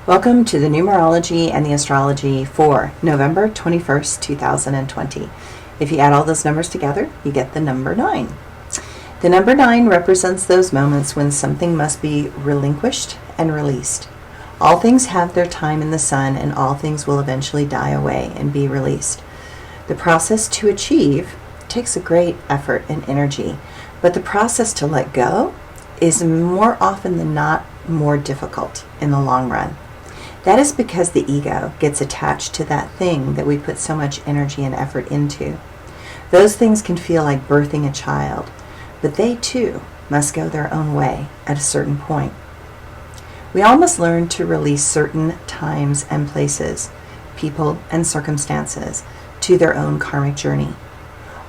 Welcome to the Numerology and the Astrology for November 21st, 2020. If you add all those numbers together, you get the number 9. The number 9 represents those moments when something must be relinquished and released. All things have their time in the sun, and all things will eventually die away and be released. The process to achieve takes a great effort and energy, but the process to let go is more often than not more difficult in the long run. That is because the ego gets attached to that thing that we put so much energy and effort into. Those things can feel like birthing a child, but they too must go their own way at a certain point. We all must learn to release certain times and places, people and circumstances to their own karmic journey.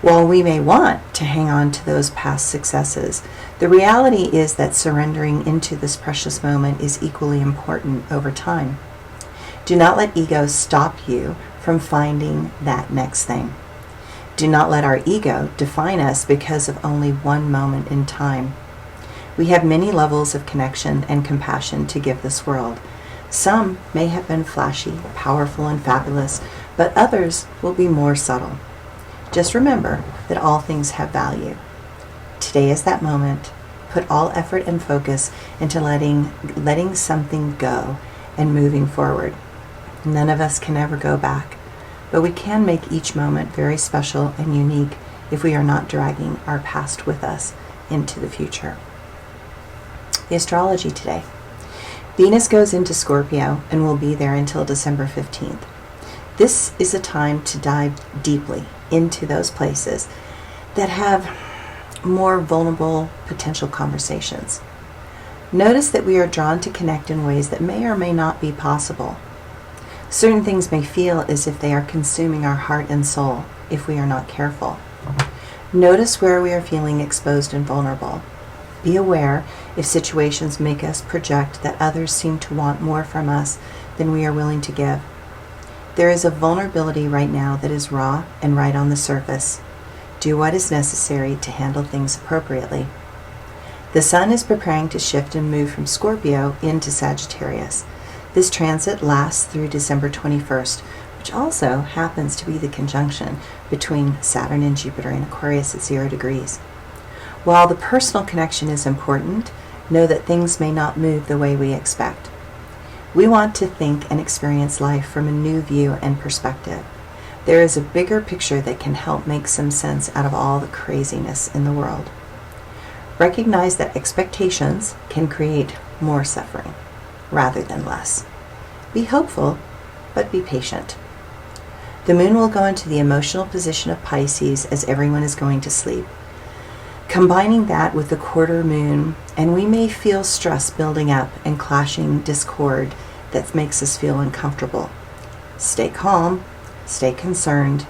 While we may want to hang on to those past successes, the reality is that surrendering into this precious moment is equally important over time. Do not let ego stop you from finding that next thing. Do not let our ego define us because of only one moment in time. We have many levels of connection and compassion to give this world. Some may have been flashy, powerful, and fabulous, but others will be more subtle. Just remember that all things have value. Today is that moment. Put all effort and focus into letting something go and moving forward. None of us can ever go back, but we can make each moment very special and unique if we are not dragging our past with us into the future. The astrology today. Venus goes into Scorpio and will be there until December 15th. This is a time to dive deeply into those places that have more vulnerable potential conversations. Notice that we are drawn to connect in ways that may or may not be possible. Certain things may feel as if they are consuming our heart and soul if we are not careful. Notice where we are feeling exposed and vulnerable. Be aware if situations make us project that others seem to want more from us than we are willing to give. There is a vulnerability right now that is raw and right on the surface. Do what is necessary to handle things appropriately. The sun is preparing to shift and move from Scorpio into Sagittarius. This transit lasts through December 21st, which also happens to be the conjunction between Saturn and Jupiter in Aquarius at 0 degrees. While the personal connection is important, know that things may not move the way we expect. We want to think and experience life from a new view and perspective. There is a bigger picture that can help make some sense out of all the craziness in the world. Recognize that expectations can create more suffering rather than less. Be hopeful, but be patient. The moon will go into the emotional position of Pisces as everyone is going to sleep. Combining that with the quarter moon, and we may feel stress building up and clashing discord that makes us feel uncomfortable. Stay calm, stay concerned.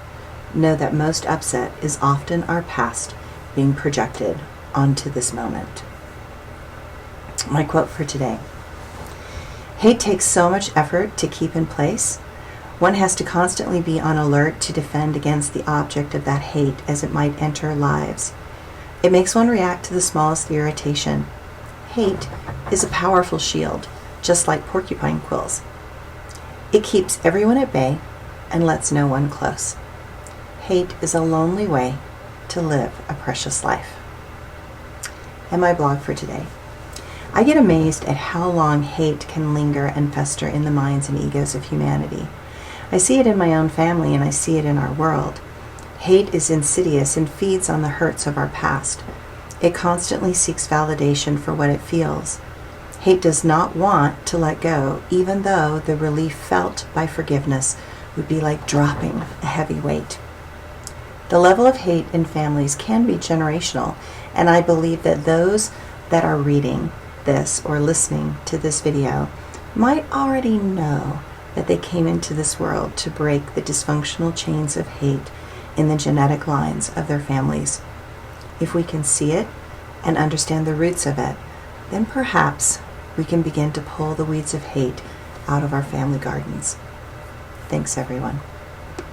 Know that most upset is often our past being projected onto this moment. My quote for today. Hate takes so much effort to keep in place. One has to constantly be on alert to defend against the object of that hate as it might enter lives. It makes one react to the smallest irritation. Hate is a powerful shield, just like porcupine quills. It keeps everyone at bay and lets no one close. Hate is a lonely way to live a precious life. And my blog for today. I get amazed at how long hate can linger and fester in the minds and egos of humanity. I see it in my own family, and I see it in our world. Hate is insidious and feeds on the hurts of our past. It constantly seeks validation for what it feels. Hate does not want to let go, even though the relief felt by forgiveness would be like dropping a heavy weight. The level of hate in families can be generational, and I believe that those that are reading this or listening to this video might already know that they came into this world to break the dysfunctional chains of hate in the genetic lines of their families. If we can see it and understand the roots of it, then perhaps we can begin to pull the weeds of hate out of our family gardens. Thanks, everyone.